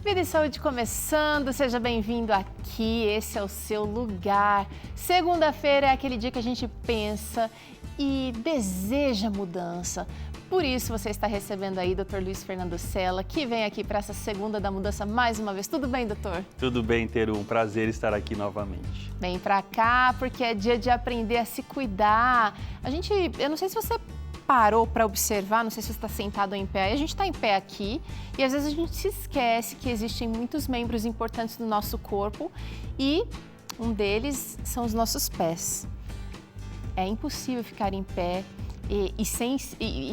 Vida e Saúde começando, seja bem-vindo aqui, esse é o seu lugar. Segunda-feira é aquele dia que a gente pensa e deseja mudança. Por isso você está recebendo aí Dr. Luiz Fernando Sela, que vem aqui para essa Segunda da Mudança mais uma vez. Tudo bem, doutor? Tudo bem, Teru, um prazer estar aqui novamente. Vem para cá porque é dia de aprender a se cuidar. Eu não sei se você parou para observar, não sei se você está sentado ou em pé, a gente está em pé aqui e às vezes a gente se esquece que existem muitos membros importantes do nosso corpo e um deles são os nossos pés. É impossível ficar em pé e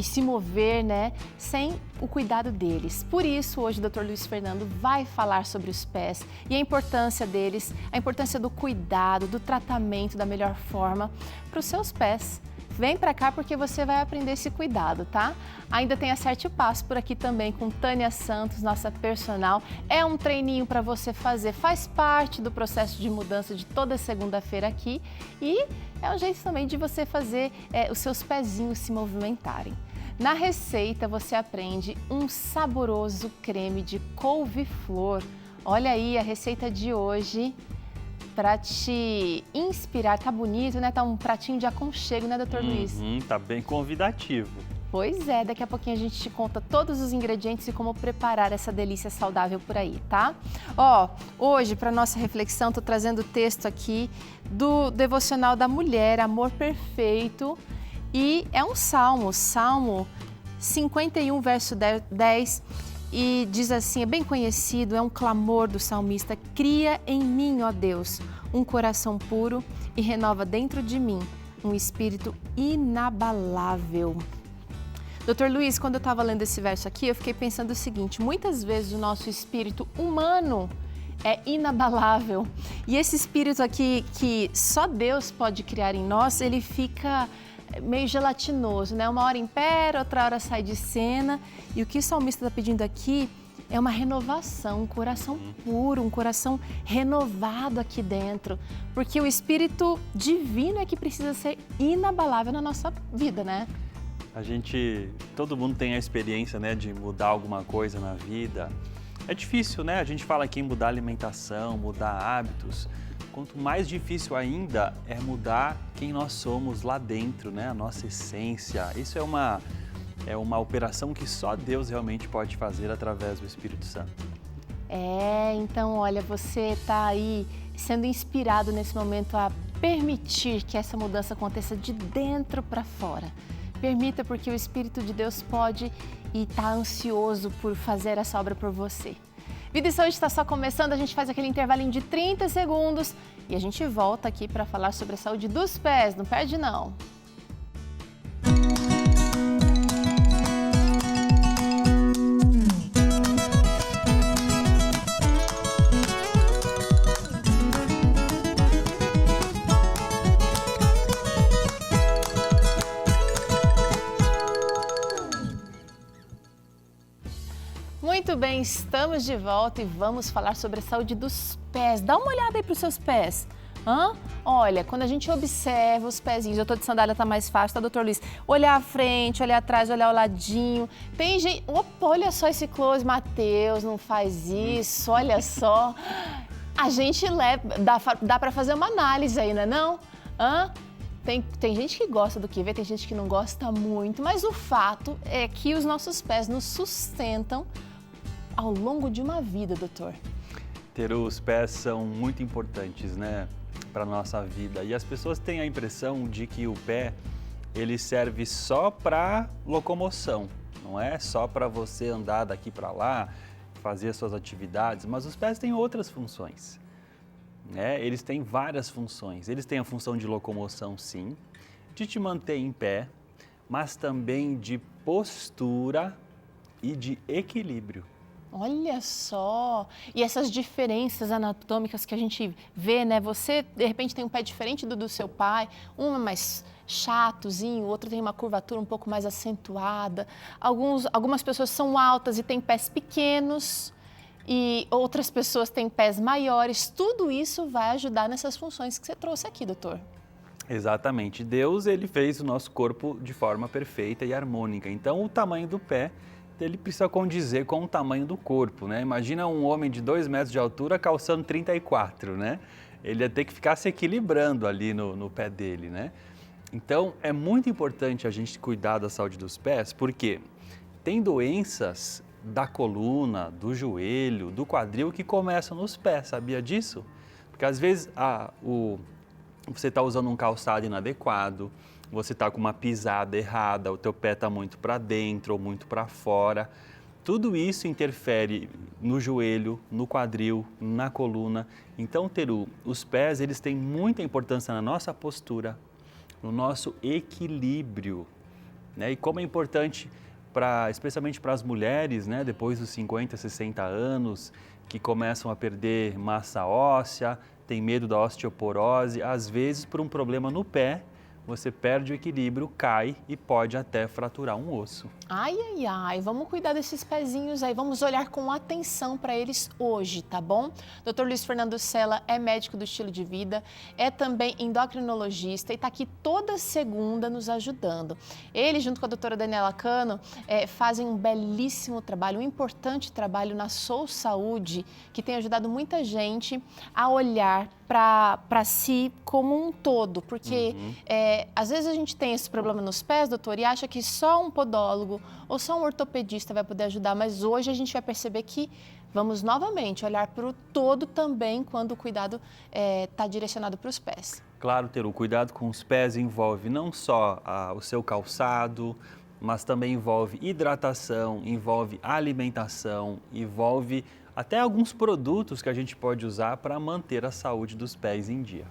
se mover, né, sem o cuidado deles. Por isso, hoje o Dr. Luiz Fernando vai falar sobre os pés e a importância deles, a importância do cuidado, do tratamento da melhor forma para os seus pés. Vem pra cá porque você vai aprender esse cuidado, tá? Ainda tem Acerte o Passo por aqui também com Tânia Santos, nossa personal. É um treininho para você fazer, faz parte do processo de mudança de toda segunda-feira aqui e é um jeito também de você fazer os seus pezinhos se movimentarem. Na receita você aprende um saboroso creme de couve-flor. Olha aí a receita de hoje. Para te inspirar, tá bonito, né? Tá um pratinho de aconchego, né, doutor Luiz? Tá bem convidativo. Pois é, daqui a pouquinho a gente te conta todos os ingredientes e como preparar essa delícia saudável por aí, tá? Ó, hoje, para nossa reflexão, tô trazendo o texto aqui do Devocional da Mulher, Amor Perfeito, e é um salmo, Salmo 51, verso 10, e diz assim, é bem conhecido, é um clamor do salmista: cria em mim, ó Deus, um coração puro e renova dentro de mim um espírito inabalável. Doutor Luiz, quando eu estava lendo esse verso aqui, eu fiquei pensando o seguinte: muitas vezes o nosso espírito humano é inabalável e esse espírito aqui que só Deus pode criar em nós, ele fica meio gelatinoso, né? Uma hora impera, outra hora sai de cena. E o que o salmista está pedindo aqui é uma renovação, um coração puro, um coração renovado aqui dentro. Porque o Espírito Divino é que precisa ser inabalável na nossa vida, né? Todo mundo tem a experiência, né, de mudar alguma coisa na vida. É difícil, né? A gente fala aqui em mudar a alimentação, mudar hábitos. Quanto mais difícil ainda é mudar quem nós somos lá dentro, né? A nossa essência. Isso é uma operação que só Deus realmente pode fazer através do Espírito Santo. Então, olha, você está aí sendo inspirado nesse momento a permitir que essa mudança aconteça de dentro para fora. Permita, porque o Espírito de Deus pode e está ansioso por fazer essa obra por você. Vida e Saúde está só começando, a gente faz aquele intervalinho de 30 segundos e a gente volta aqui para falar sobre a saúde dos pés, não perde não. Muito bem, estamos de volta e vamos falar sobre a saúde dos pés. Dá uma olhada aí para os seus pés. Olha, quando a gente observa os pezinhos, eu tô de sandália, tá mais fácil, tá, doutor Luiz? Olhar à frente, olhar atrás, olhar ao ladinho. Tem gente... Opa, olha só esse close, Matheus, não faz isso, olha só. A gente dá para fazer uma análise aí, não é? Tem gente que gosta do que vê, tem gente que não gosta muito, mas o fato é que os nossos pés nos sustentam ao longo de uma vida, doutor. Teru, os pés são muito importantes, né, para a nossa vida. E as pessoas têm a impressão de que o pé, ele serve só para locomoção. Não é só para você andar daqui para lá, fazer as suas atividades, mas os pés têm outras funções. Eles têm várias funções. Eles têm a função de locomoção, sim, de te manter em pé, mas também de postura e de equilíbrio. Olha só! E essas diferenças anatômicas que a gente vê, né? Você, de repente, tem um pé diferente do seu pai, um é mais chatozinho, o outro tem uma curvatura um pouco mais acentuada. Algumas pessoas são altas e têm pés pequenos e outras pessoas têm pés maiores. Tudo isso vai ajudar nessas funções que você trouxe aqui, doutor. Exatamente. Deus, ele fez o nosso corpo de forma perfeita e harmônica. Então, o tamanho do pé ele precisa condizer com o tamanho do corpo, né? Imagina um homem de 2 metros de altura calçando 34, né? Ele ia ter que ficar se equilibrando ali no pé dele, né? Então, é muito importante a gente cuidar da saúde dos pés, porque tem doenças da coluna, do joelho, do quadril que começam nos pés, sabia disso? Porque às vezes você está usando um calçado inadequado, você está com uma pisada errada, o teu pé está muito para dentro ou muito para fora. Tudo isso interfere no joelho, no quadril, na coluna. Então, Teru, os pés eles têm muita importância na nossa postura, no nosso equilíbrio, né? E como é importante, especialmente para as mulheres, né? Depois dos 50, 60 anos, que começam a perder massa óssea, tem medo da osteoporose, às vezes por um problema no pé, você perde o equilíbrio, cai e pode até fraturar um osso. Ai, ai, ai, vamos cuidar desses pezinhos aí, vamos olhar com atenção para eles hoje, tá bom? Dr. Luiz Fernando Sela é médico do estilo de vida, é também endocrinologista e está aqui toda segunda nos ajudando. Ele, junto com a doutora Daniela Cano, fazem um belíssimo trabalho, um importante trabalho na Sou Saúde, que tem ajudado muita gente a olhar para si como um todo, porque às vezes a gente tem esse problema nos pés, doutor, e acha que só um podólogo ou só um ortopedista vai poder ajudar, mas hoje a gente vai perceber que vamos novamente olhar para o todo também quando o cuidado está direcionado para os pés. Claro, Teru, o cuidado com os pés envolve não só o seu calçado, mas também envolve hidratação, envolve alimentação, envolve até alguns produtos que a gente pode usar para manter a saúde dos pés em dia.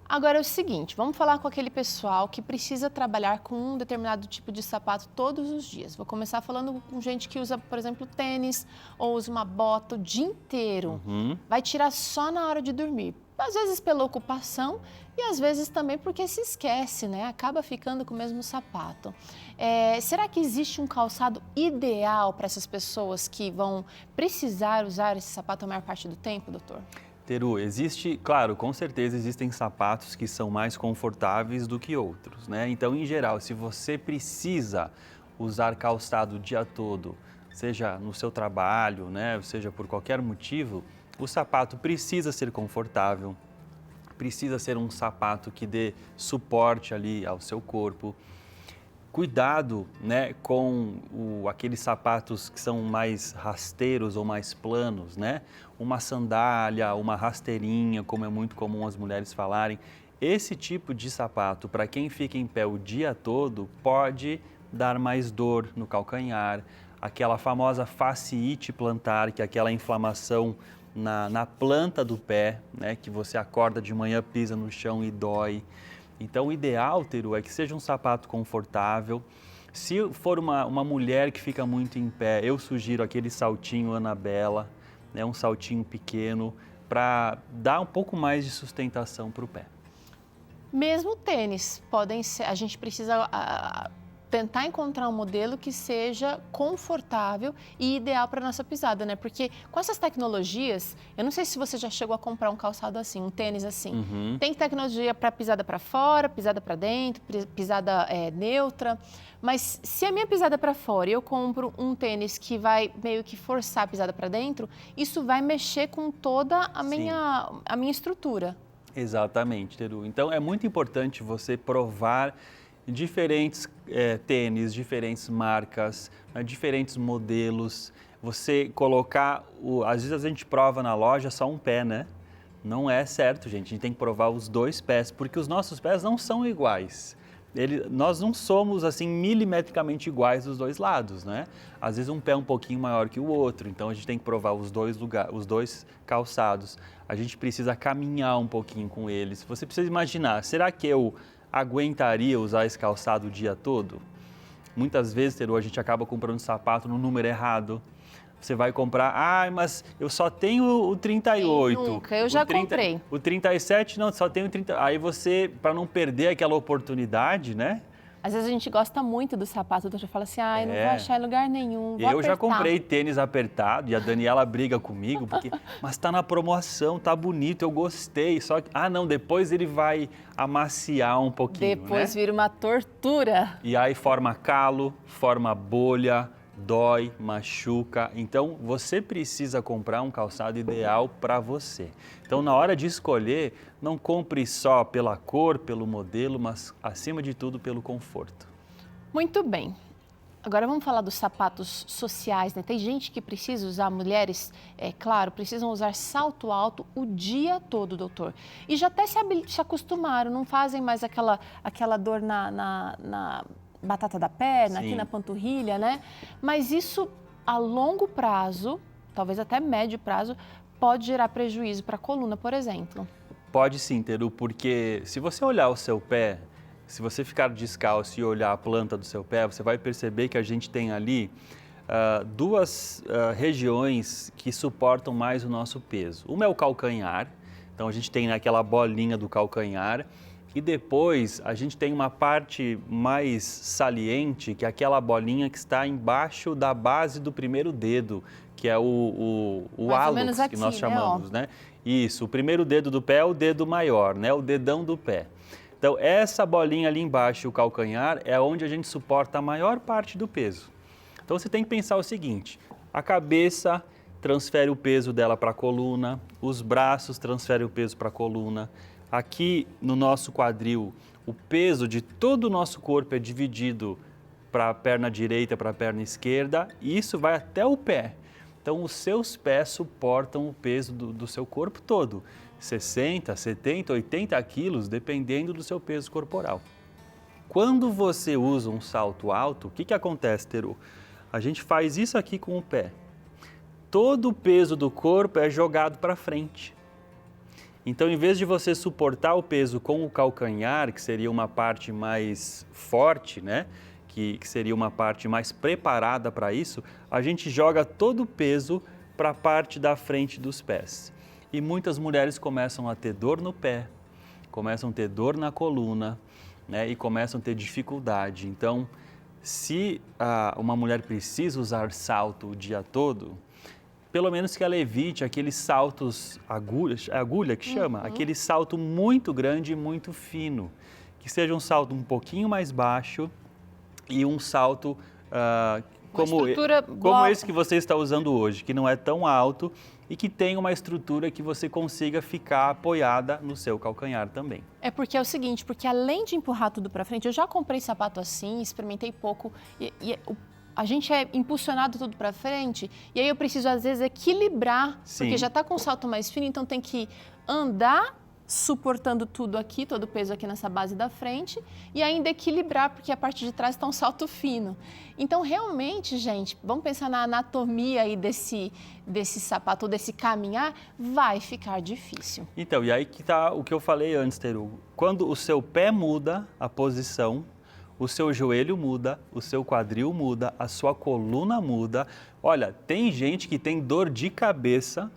Agora é o seguinte, vamos falar com aquele pessoal que precisa trabalhar com um determinado tipo de sapato todos os dias. Vou começar falando com gente que usa, por exemplo, tênis ou usa uma bota o dia inteiro. Vai tirar só na hora de dormir. Às vezes pela ocupação e às vezes também porque se esquece, né? Acaba ficando com o mesmo sapato. Será que existe um calçado ideal para essas pessoas que vão precisar usar esse sapato a maior parte do tempo, doutor? Teru, claro, com certeza existem sapatos que são mais confortáveis do que outros, né? Então, em geral, se você precisa usar calçado o dia todo, seja no seu trabalho, né, seja por qualquer motivo, o sapato precisa ser confortável, precisa ser um sapato que dê suporte ali ao seu corpo. Cuidado, né, com aqueles sapatos que são mais rasteiros ou mais planos, né? Uma sandália, uma rasteirinha, como é muito comum as mulheres falarem. Esse tipo de sapato, para quem fica em pé o dia todo, pode dar mais dor no calcanhar, aquela famosa fasciite plantar, que é aquela inflamação na planta do pé, né, que você acorda de manhã, pisa no chão e dói. Então, o ideal, Teru, é que seja um sapato confortável. Se for uma mulher que fica muito em pé, eu sugiro aquele saltinho Anabela, né, um saltinho pequeno, para dar um pouco mais de sustentação para o pé. Mesmo tênis, podem ser, a gente precisa tentar encontrar um modelo que seja confortável e ideal para a nossa pisada, né? Porque com essas tecnologias, eu não sei se você já chegou a comprar um calçado assim, um tênis assim. Tem tecnologia para pisada para fora, pisada para dentro, pisada neutra. Mas se a minha pisada para fora e eu compro um tênis que vai meio que forçar a pisada para dentro, isso vai mexer com toda a minha estrutura. Exatamente, Teru. Então, é muito importante você provar diferentes tênis, diferentes marcas, diferentes modelos. Você colocar, às vezes a gente prova na loja só um pé, né? Não é certo, gente. A gente tem que provar os dois pés, porque os nossos pés não são iguais. Nós não somos assim milimetricamente iguais dos dois lados, né? Às vezes um pé é um pouquinho maior que o outro, então a gente tem que provar os dois calçados. A gente precisa caminhar um pouquinho com eles. Você precisa imaginar, será que eu aguentaria usar esse calçado o dia todo? Muitas vezes, Teru, a gente acaba comprando sapato no número errado. Você vai comprar, mas eu só tenho o 38. Nunca, eu já comprei. O 37, não, só tenho o 30. Aí você, para não perder aquela oportunidade, né? Às vezes a gente gosta muito do sapato, o doutor fala assim, não vou achar em lugar nenhum, vou Eu já apertar. comprei tênis apertado e a Daniela briga comigo, mas tá na promoção, tá bonito, eu gostei, só que, não, depois ele vai amaciar um pouquinho, Depois né? vira uma tortura. E aí forma calo, forma bolha, dói, machuca. Então, você precisa comprar um calçado ideal para você. Então, na hora de escolher, não compre só pela cor, pelo modelo, mas, acima de tudo, pelo conforto. Muito bem. Agora vamos falar dos sapatos sociais, né? Tem gente que precisa usar, mulheres, claro, precisam usar salto alto o dia todo, doutor. E já até se acostumaram, não fazem mais aquela dor na batata da perna, Sim. aqui na panturrilha, né? Mas isso, a longo prazo, talvez até médio prazo, pode gerar prejuízo para a coluna, por exemplo. Pode sim, Teru, porque se você olhar o seu pé, se você ficar descalço e olhar a planta do seu pé, você vai perceber que a gente tem ali duas regiões que suportam mais o nosso peso. Uma é o calcanhar, então a gente tem aquela bolinha do calcanhar, e depois a gente tem uma parte mais saliente, que é aquela bolinha que está embaixo da base do primeiro dedo, que é o hálux, que nós chamamos, né? Isso, o primeiro dedo do pé é o dedo maior, né? O dedão do pé. Então, essa bolinha ali embaixo, o calcanhar, é onde a gente suporta a maior parte do peso. Então, você tem que pensar o seguinte, a cabeça transfere o peso dela para a coluna, os braços transferem o peso para a coluna. Aqui no nosso quadril, o peso de todo o nosso corpo é dividido para a perna direita, para a perna esquerda, e isso vai até o pé. Então, os seus pés suportam o peso do seu corpo todo. 60, 70, 80 quilos, dependendo do seu peso corporal. Quando você usa um salto alto, o que acontece, Teru? A gente faz isso aqui com o pé. Todo o peso do corpo é jogado para frente. Então, em vez de você suportar o peso com o calcanhar, que seria uma parte mais forte, né? Que seria uma parte mais preparada para isso, a gente joga todo o peso para a parte da frente dos pés. E muitas mulheres começam a ter dor no pé, começam a ter dor na coluna, né, e começam a ter dificuldade. Então, se uma mulher precisa usar salto o dia todo, pelo menos que ela evite aqueles saltos agulha que chama, aquele salto muito grande e muito fino, que seja um salto um pouquinho mais baixo e um salto como esse que você está usando hoje, que não é tão alto e que tem uma estrutura que você consiga ficar apoiada no seu calcanhar também. É porque é o seguinte, porque além de empurrar tudo para frente, eu já comprei sapato assim, experimentei pouco a gente é impulsionado tudo para frente e aí eu preciso às vezes equilibrar, Sim. Porque já está com o salto mais fino, então tem que andar suportando tudo aqui, todo o peso aqui nessa base da frente e ainda equilibrar, porque a parte de trás está um salto fino. Então, realmente, gente, vamos pensar na anatomia aí desse sapato, ou desse caminhar, vai ficar difícil. Então, e aí que está o que eu falei antes, Teru. Quando o seu pé muda a posição, o seu joelho muda, o seu quadril muda, a sua coluna muda. Olha, tem gente que tem dor de cabeça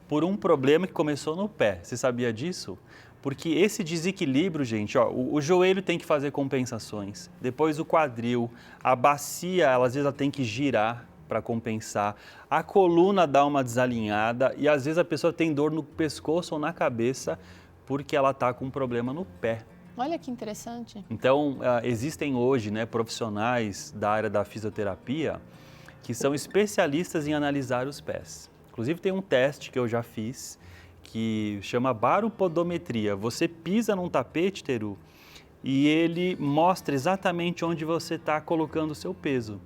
por um problema que começou no pé. Você sabia disso? Porque esse desequilíbrio, gente, ó, o joelho tem que fazer compensações, depois o quadril, a bacia, às vezes ela tem que girar para compensar, a coluna dá uma desalinhada e às vezes a pessoa tem dor no pescoço ou na cabeça porque ela está com um problema no pé. Olha que interessante. Então, existem hoje, né, profissionais da área da fisioterapia que são especialistas em analisar os pés. Inclusive tem um teste que eu já fiz que chama baropodometria. Você pisa num tapete, Teru, e ele mostra exatamente onde você está colocando o seu peso.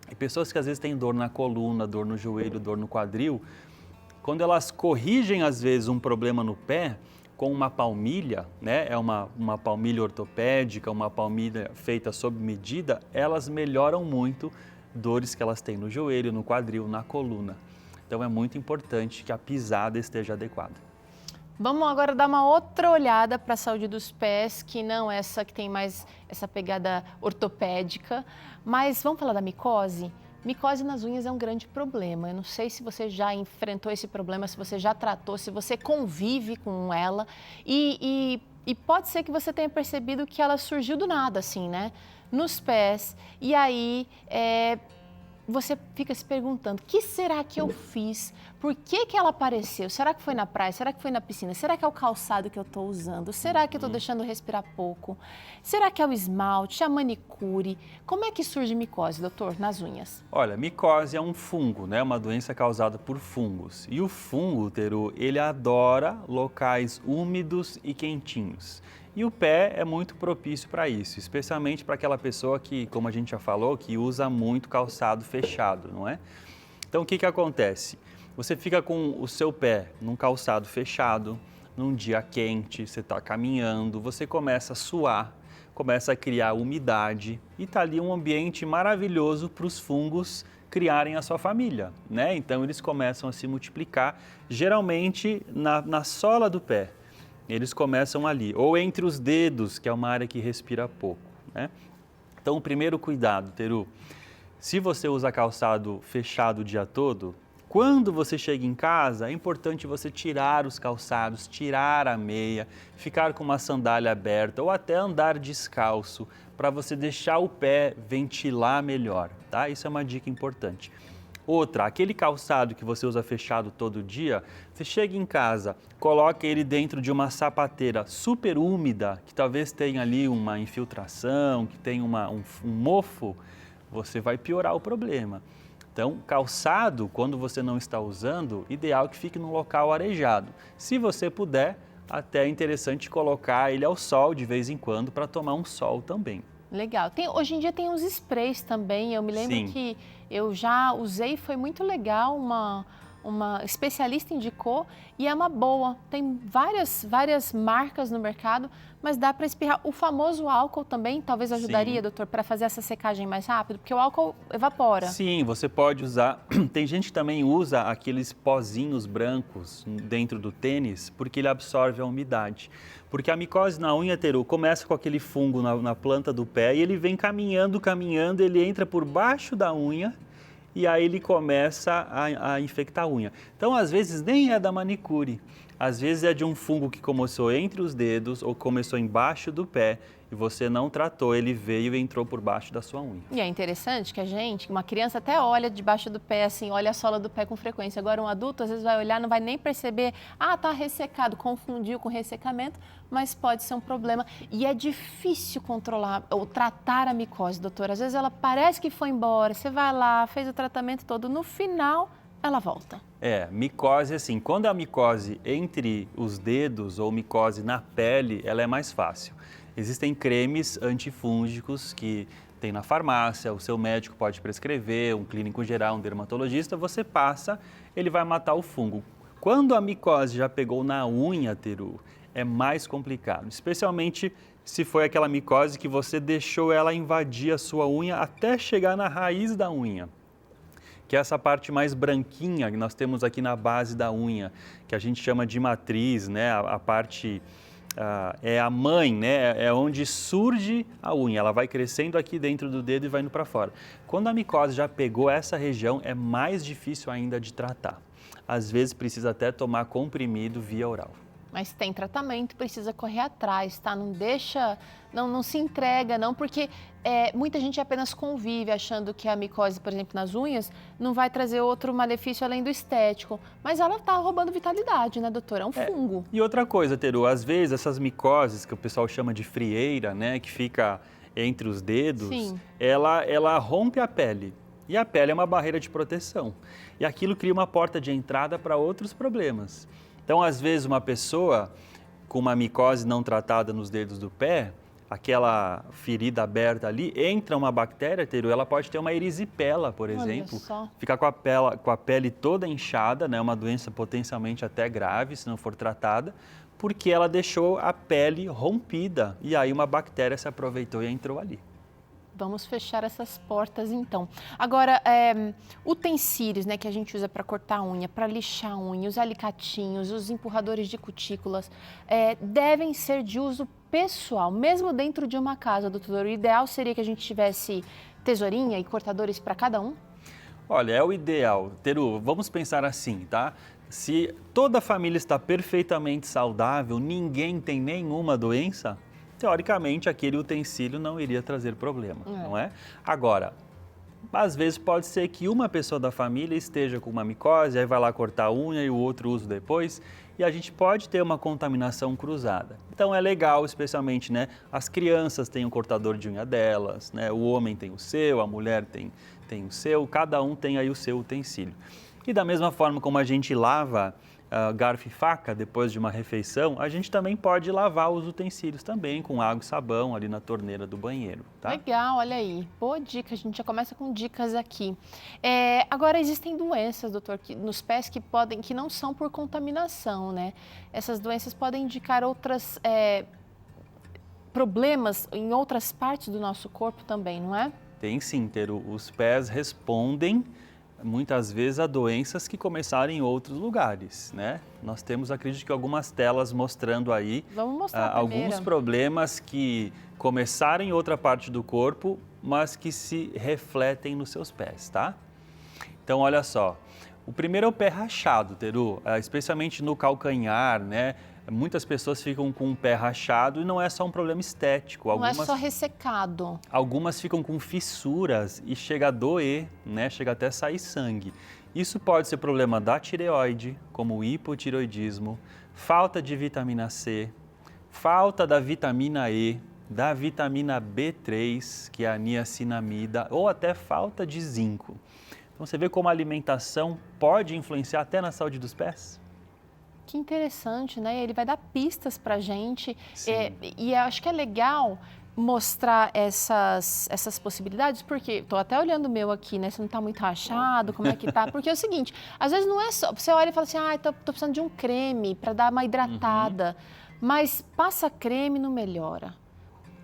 E pessoas que às vezes têm dor na coluna, dor no joelho, dor no quadril, quando elas corrigem às vezes um problema no pé com uma palmilha, né? É uma palmilha ortopédica, uma palmilha feita sob medida, elas melhoram muito dores que elas têm no joelho, no quadril, na coluna. Então, é muito importante que a pisada esteja adequada. Vamos agora dar uma outra olhada para a saúde dos pés, que não essa que tem mais essa pegada ortopédica, mas vamos falar da micose? Micose nas unhas é um grande problema. Eu não sei se você já enfrentou esse problema, se você já tratou, se você convive com ela e pode ser que você tenha percebido que ela surgiu do nada, assim, né? Nos pés, e aí você fica se perguntando, o que será que eu fiz? Por que que ela apareceu? Será que foi na praia? Será que foi na piscina? Será que é o calçado que eu estou usando? Será que eu estou deixando respirar pouco? Será que é o esmalte, a manicure? Como é que surge micose, doutor, nas unhas? Olha, micose é um fungo, né? Uma doença causada por fungos. E o fungo, Teru, ele adora locais úmidos e quentinhos. E o pé é muito propício para isso, especialmente para aquela pessoa que, como a gente já falou, que usa muito calçado fechado, não é? Então, o que acontece? Você fica com o seu pé num calçado fechado, num dia quente, você está caminhando, você começa a suar, começa a criar umidade e está ali um ambiente maravilhoso para os fungos criarem a sua família, né? Então, eles começam a se multiplicar, geralmente na sola do pé. Eles começam ali, ou entre os dedos, que é uma área que respira pouco, né? Então, o primeiro cuidado, Teru, se você usa calçado fechado o dia todo, quando você chega em casa, é importante você tirar os calçados, tirar a meia, ficar com uma sandália aberta ou até andar descalço, para você deixar o pé ventilar melhor, tá? Isso é uma dica importante. Outra, aquele calçado que você usa fechado todo dia, você chega em casa, coloca ele dentro de uma sapateira super úmida, que talvez tenha ali uma infiltração, que tenha um mofo, você vai piorar o problema. Então, calçado, quando você não está usando, ideal que fique num local arejado. Se você puder, até é interessante colocar ele ao sol de vez em quando para tomar um sol também. Legal. Hoje em dia tem uns sprays também. Eu me lembro Sim. que eu já usei, foi muito legal. Uma especialista indicou e é uma boa. Tem várias marcas no mercado, mas dá para espirrar. O famoso álcool também talvez ajudaria, Sim. doutor, para fazer essa secagem mais rápido, porque o álcool evapora. Sim, você pode usar. Tem gente que também usa aqueles pozinhos brancos dentro do tênis, porque ele absorve a umidade. Porque a micose na unha, Teru, começa com aquele fungo na planta do pé e ele vem caminhando, ele entra por baixo da unha e aí ele começa a infectar a unha. Então, às vezes, nem é da manicure. Às vezes é de um fungo que começou entre os dedos ou começou embaixo do pé e você não tratou, ele veio e entrou por baixo da sua unha. E é interessante que uma criança até olha debaixo do pé, assim, olha a sola do pé com frequência. Agora um adulto às vezes vai olhar, não vai nem perceber, tá ressecado, confundiu com ressecamento, mas pode ser um problema. E é difícil controlar ou tratar a micose, doutora. Às vezes ela parece que foi embora, você vai lá, fez o tratamento todo, no final ela volta. Micose assim, quando é a micose entre os dedos ou micose na pele, ela é mais fácil. Existem cremes antifúngicos que tem na farmácia, o seu médico pode prescrever, um clínico geral, um dermatologista, você passa, ele vai matar o fungo. Quando a micose já pegou na unha, Teru, é mais complicado, especialmente se foi aquela micose que você deixou ela invadir a sua unha até chegar na raiz da unha, que é essa parte mais branquinha que nós temos aqui na base da unha, que a gente chama de matriz, né? A parte é a mãe, né? É onde surge a unha. Ela vai crescendo aqui dentro do dedo e vai indo para fora. Quando a micose já pegou essa região, é mais difícil ainda de tratar. Às vezes precisa até tomar comprimido via oral. Mas tem tratamento, precisa correr atrás, tá? Não deixa, não se entrega, não, porque muita gente apenas convive achando que a micose, por exemplo, nas unhas, não vai trazer outro malefício além do estético. Mas ela tá roubando vitalidade, né, doutora? É um fungo. E outra coisa, Teru, às vezes essas micoses que o pessoal chama de frieira, né, que fica entre os dedos, Sim. ela rompe a pele. E a pele é uma barreira de proteção. E aquilo cria uma porta de entrada para outros problemas. Então, às vezes, uma pessoa com uma micose não tratada nos dedos do pé, aquela ferida aberta ali, entra uma bactéria, Teru, ela pode ter uma erisipela, por exemplo, ficar com a pele toda inchada, né, uma doença potencialmente até grave, se não for tratada, porque ela deixou a pele rompida e aí uma bactéria se aproveitou e entrou ali. Vamos fechar essas portas, então. Agora, utensílios, né, que a gente usa para cortar a unha, para lixar a unha, os alicatinhos, os empurradores de cutículas, devem ser de uso pessoal, mesmo dentro de uma casa, doutor. O ideal seria que a gente tivesse tesourinha e cortadores para cada um? Olha, é o ideal. Teru, vamos pensar assim, tá? Se toda a família está perfeitamente saudável, ninguém tem nenhuma doença, teoricamente, aquele utensílio não iria trazer problema, não é? Agora, Às vezes pode ser que uma pessoa da família esteja com uma micose, aí vai lá cortar a unha e o outro usa depois, e a gente pode ter uma contaminação cruzada. Então é legal, especialmente, né, as crianças têm um cortador de unha delas, né, o homem tem o seu, a mulher tem o seu, cada um tem aí o seu utensílio. E da mesma forma como a gente lava garfo e faca depois de uma refeição, a gente também pode lavar os utensílios também com água e sabão ali na torneira do banheiro, tá? Legal, olha aí. Boa dica, a gente já começa com dicas aqui. Agora, existem doenças, doutor, nos pés que não são por contaminação, né? Essas doenças podem indicar outros problemas em outras partes do nosso corpo também, não é? Tem sim, Teru. Os pés respondem muitas vezes a doenças que começaram em outros lugares, né? Nós temos, acredito que algumas telas mostrando aí alguns problemas que começaram em outra parte do corpo, mas que se refletem nos seus pés, tá? Então, olha só, o primeiro é o pé rachado, Teru, especialmente no calcanhar, né? Muitas pessoas ficam com o pé rachado e não é só um problema estético. Não é só ressecado. Algumas ficam com fissuras e chega a doer, né? Chega até sair sangue. Isso pode ser problema da tireoide, como o hipotireoidismo, falta de vitamina C, falta da vitamina E, da vitamina B3, que é a niacinamida, ou até falta de zinco. Então você vê como a alimentação pode influenciar até na saúde dos pés? Que interessante, né? Ele vai dar pistas para a gente e acho que é legal mostrar essas possibilidades, porque estou até olhando o meu aqui, né? Se não está muito rachado, como é que tá? Porque é o seguinte, às vezes não é só, você olha e fala assim, tô precisando de um creme para dar uma hidratada, mas passa creme não melhora.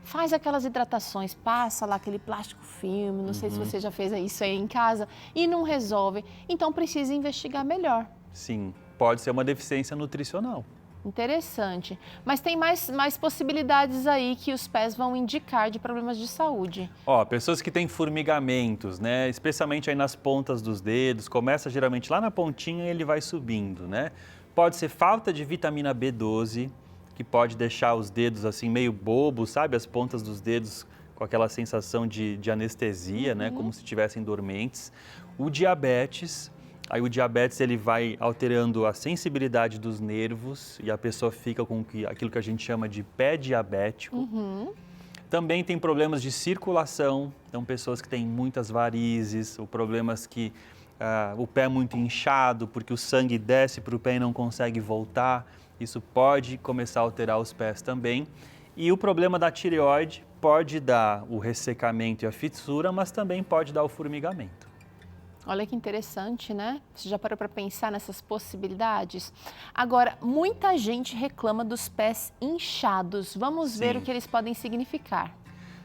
Faz aquelas hidratações, passa lá aquele plástico filme, não sei se você já fez isso aí em casa, e não resolve. Então precisa investigar melhor. Sim. Pode ser uma deficiência nutricional. Interessante. Mas tem mais possibilidades aí que os pés vão indicar de problemas de saúde. Pessoas que têm formigamentos, né? Especialmente aí nas pontas dos dedos, começa geralmente lá na pontinha e ele vai subindo, né? Pode ser falta de vitamina B12, que pode deixar os dedos assim meio bobos, sabe? As pontas dos dedos com aquela sensação de anestesia, né? Como se estivessem dormentes. O diabetes. Aí o diabetes ele vai alterando a sensibilidade dos nervos e a pessoa fica com aquilo que a gente chama de pé diabético. Também tem problemas de circulação, então pessoas que têm muitas varizes, ou problemas que o pé é muito inchado porque o sangue desce para o pé e não consegue voltar. Isso pode começar a alterar os pés também. E o problema da tireoide pode dar o ressecamento e a fissura, mas também pode dar o formigamento. Olha que interessante, né? Você já parou para pensar nessas possibilidades? Agora, muita gente reclama dos pés inchados. Vamos ver o que eles podem significar.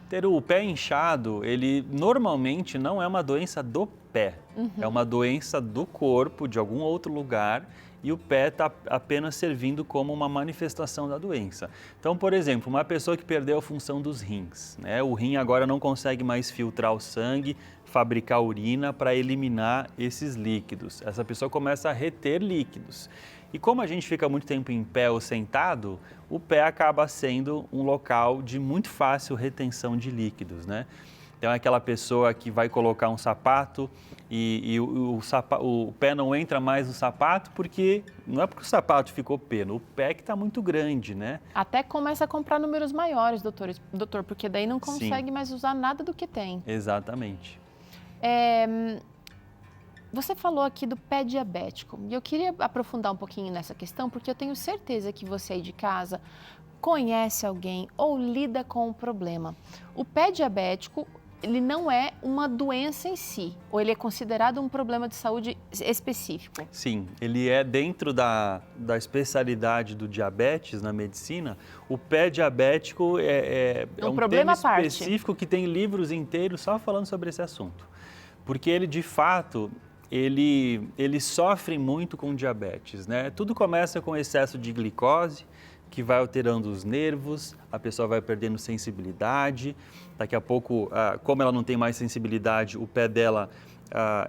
Teru, o pé inchado, ele normalmente não é uma doença do pé. É uma doença do corpo, de algum outro lugar, e o pé está apenas servindo como uma manifestação da doença. Então, por exemplo, uma pessoa que perdeu a função dos rins, né? O rim agora não consegue mais filtrar o sangue, fabricar urina para eliminar esses líquidos. Essa pessoa começa a reter líquidos. E como a gente fica muito tempo em pé ou sentado, o pé acaba sendo um local de muito fácil retenção de líquidos, né? Então é aquela pessoa que vai colocar um sapato e o pé não entra mais no sapato porque não é porque o sapato ficou peno, o pé que está muito grande, né? Até começa a comprar números maiores, doutor, porque daí não consegue mais usar nada do que tem. Exatamente. Você falou aqui do pé diabético e eu queria aprofundar um pouquinho nessa questão porque eu tenho certeza que você aí de casa conhece alguém ou lida com o problema. O pé diabético, ele não é uma doença em si, ou ele é considerado um problema de saúde específico? Sim, ele é dentro da especialidade do diabetes na medicina, o pé diabético é um problema tema específico que tem livros inteiros só falando sobre esse assunto. Porque ele, de fato, ele sofre muito com diabetes, né? Tudo começa com excesso de glicose, que vai alterando os nervos, a pessoa vai perdendo sensibilidade. Daqui a pouco, como ela não tem mais sensibilidade, o pé dela,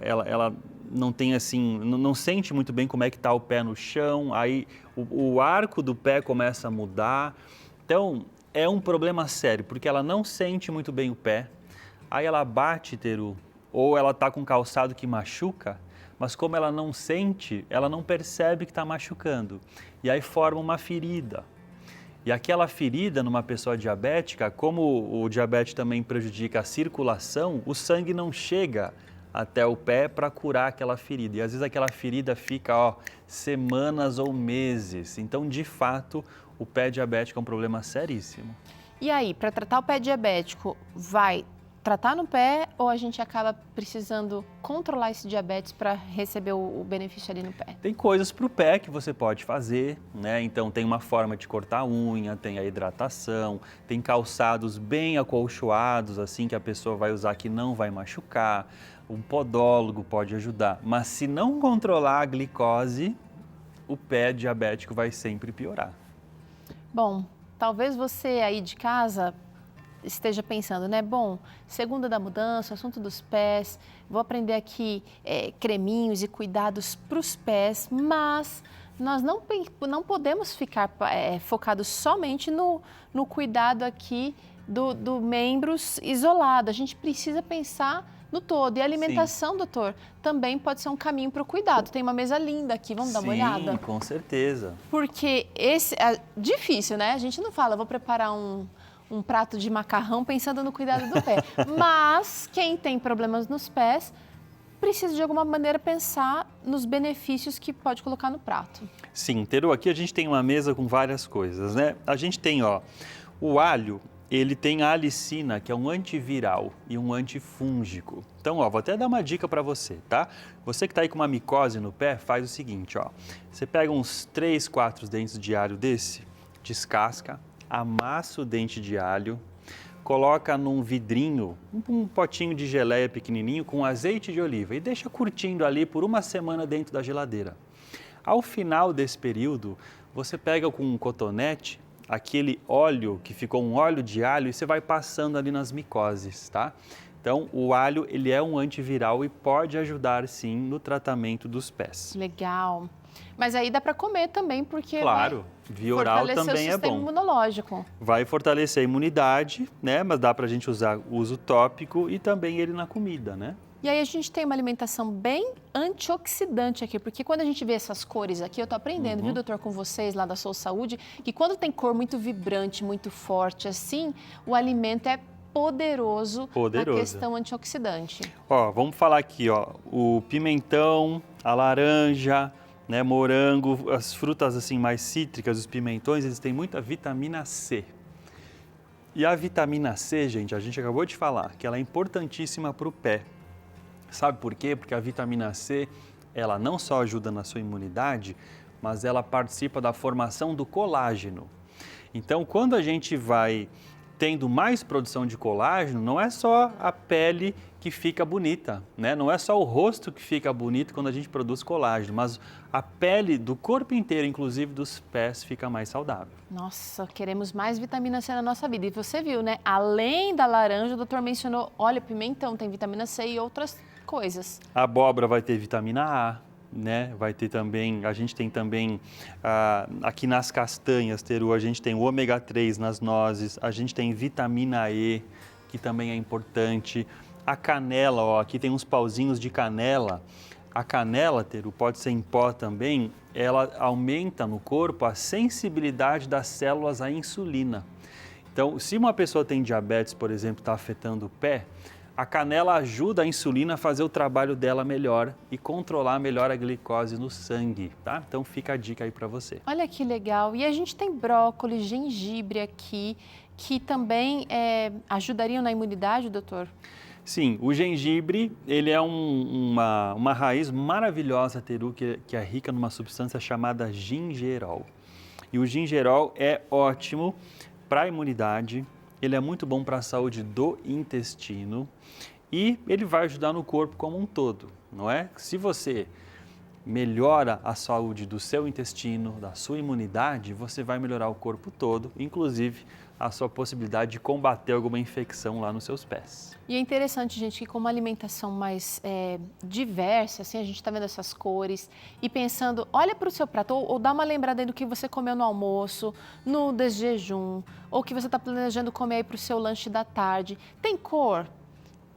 ela não tem assim, não sente muito bem como é que está o pé no chão, aí o arco do pé começa a mudar. Então, é um problema sério, porque ela não sente muito bem o pé, aí ela bate, Teru, ou ela está com calçado que machuca, mas como ela não sente, ela não percebe que está machucando. E aí forma uma ferida. E aquela ferida numa pessoa diabética, como o diabetes também prejudica a circulação, o sangue não chega até o pé para curar aquela ferida. E às vezes aquela ferida fica semanas ou meses. Então, de fato, o pé diabético é um problema seríssimo. E aí, para tratar o pé diabético, vai tratar no pé ou a gente acaba precisando controlar esse diabetes para receber o benefício ali no pé? Tem coisas para o pé que você pode fazer, né? Então tem uma forma de cortar a unha, tem a hidratação, tem calçados bem acolchoados, assim, que a pessoa vai usar que não vai machucar. Um podólogo pode ajudar, mas se não controlar a glicose, o pé diabético vai sempre piorar. Bom, talvez você aí de casa esteja pensando, né? Bom, segunda da mudança, assunto dos pés, vou aprender aqui creminhos e cuidados para os pés, mas nós não podemos ficar focados somente no cuidado aqui do membros isolado. A gente precisa pensar no todo. E a alimentação, doutor, também pode ser um caminho para o cuidado. Tem uma mesa linda aqui, vamos dar uma olhada? Sim, com certeza. Porque é difícil, né? A gente não fala, vou preparar um prato de macarrão pensando no cuidado do pé. Mas quem tem problemas nos pés precisa de alguma maneira pensar nos benefícios que pode colocar no prato. Sim, Teru, aqui a gente tem uma mesa com várias coisas, né? A gente tem, o alho, ele tem a alicina, que é um antiviral e um antifúngico. Então, vou até dar uma dica para você, tá? Você que está aí com uma micose no pé, faz o seguinte, Você pega uns 3, 4 dentes de alho desse, descasca, amassa o dente de alho, coloca num vidrinho, um potinho de geleia pequenininho com azeite de oliva e deixa curtindo ali por uma semana dentro da geladeira. Ao final desse período, você pega com um cotonete aquele óleo que ficou um óleo de alho e você vai passando ali nas micoses, tá? Então, o alho, ele é um antiviral e pode ajudar, sim, no tratamento dos pés. Legal. Mas aí dá para comer também, porque claro, via oral também é bom. Fortalecer o sistema imunológico. Vai fortalecer a imunidade, né? Mas dá para a gente usar uso tópico e também ele na comida, né? E aí a gente tem uma alimentação bem antioxidante aqui, porque quando a gente vê essas cores aqui, eu tô aprendendo, viu, doutor, com vocês lá da Sou Saúde, que quando tem cor muito vibrante, muito forte assim, o alimento é poderoso na questão antioxidante. Vamos falar aqui, o pimentão, a laranja, né, morango, as frutas assim mais cítricas, os pimentões, eles têm muita vitamina C. E a vitamina C, gente, a gente acabou de falar que ela é importantíssima para o pé. Sabe por quê? Porque a vitamina C, ela não só ajuda na sua imunidade, mas ela participa da formação do colágeno. Então, quando a gente vai tendo mais produção de colágeno, não é só a pele que fica bonita, né? Não é só o rosto que fica bonito quando a gente produz colágeno, mas a pele do corpo inteiro, inclusive dos pés, fica mais saudável. Nossa, queremos mais vitamina C na nossa vida. E você viu, né? Além da laranja, o doutor mencionou, olha, pimentão tem vitamina C e outras coisas. A abóbora vai ter vitamina A, né? Vai ter também, a gente tem também aqui nas castanhas, Teru, a gente tem o ômega 3 nas nozes, a gente tem vitamina E, que também é importante. A canela, aqui tem uns pauzinhos de canela. A canela, Teru, pode ser em pó também, ela aumenta no corpo a sensibilidade das células à insulina. Então, se uma pessoa tem diabetes, por exemplo, está afetando o pé, a canela ajuda a insulina a fazer o trabalho dela melhor e controlar melhor a glicose no sangue, tá? Então fica a dica aí para você. Olha que legal. E a gente tem brócolis, gengibre aqui, que também ajudariam na imunidade, doutor? Sim, o gengibre, ele é uma raiz maravilhosa, Teru, que é rica numa substância chamada gingerol. E o gingerol é ótimo para a imunidade, ele é muito bom para a saúde do intestino e ele vai ajudar no corpo como um todo, não é? Se você melhora a saúde do seu intestino, da sua imunidade, você vai melhorar o corpo todo, inclusive a sua possibilidade de combater alguma infecção lá nos seus pés. E é interessante, gente, que com uma alimentação mais diversa, assim, a gente está vendo essas cores e pensando, olha para o seu prato, ou dá uma lembrada aí do que você comeu no almoço, no desjejum, ou que você está planejando comer aí para o seu lanche da tarde. Tem cor?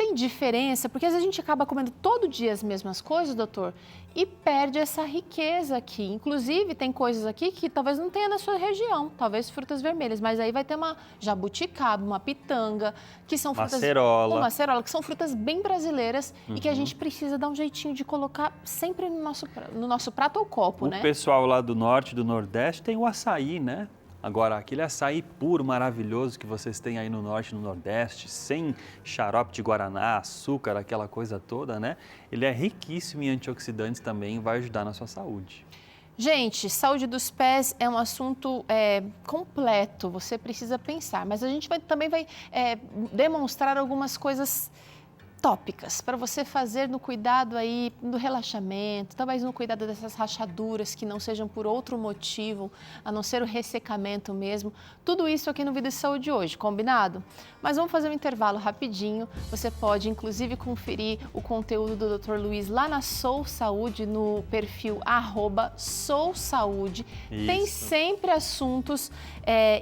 Tem diferença? Porque às vezes a gente acaba comendo todo dia as mesmas coisas, doutor, e perde essa riqueza aqui. Inclusive, tem coisas aqui que talvez não tenha na sua região, talvez frutas vermelhas, mas aí vai ter uma jabuticaba, uma pitanga, que são frutas... Acerola. Uma acerola, que são frutas bem brasileiras e que a gente precisa dar um jeitinho de colocar sempre no nosso prato ou copo, né? O pessoal lá do norte e do nordeste tem o açaí, né? Agora, aquele açaí puro, maravilhoso que vocês têm aí no norte e no nordeste, sem xarope de guaraná, açúcar, aquela coisa toda, né? Ele é riquíssimo em antioxidantes também e vai ajudar na sua saúde. Gente, saúde dos pés é um assunto completo, você precisa pensar, mas a gente também vai demonstrar algumas coisas tópicas para você fazer no cuidado aí do relaxamento, talvez no cuidado dessas rachaduras que não sejam por outro motivo, a não ser o ressecamento mesmo. Tudo isso aqui no Vida e Saúde hoje, combinado? Mas vamos fazer um intervalo rapidinho. Você pode inclusive conferir o conteúdo do Dr. Luiz lá na Sou Saúde, no perfil @SouSaúde. Tem sempre assuntos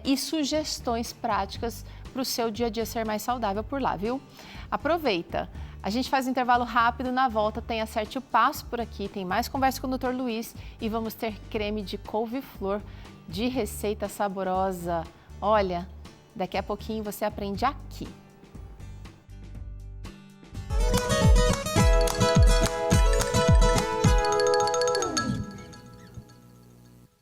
e sugestões práticas para o seu dia a dia ser mais saudável por lá, viu? Aproveita. A gente faz um intervalo rápido, na volta tem Acerte o Passo por aqui, tem mais conversa com o Dr. Luiz e vamos ter creme de couve-flor de receita saborosa. Olha, daqui a pouquinho você aprende aqui.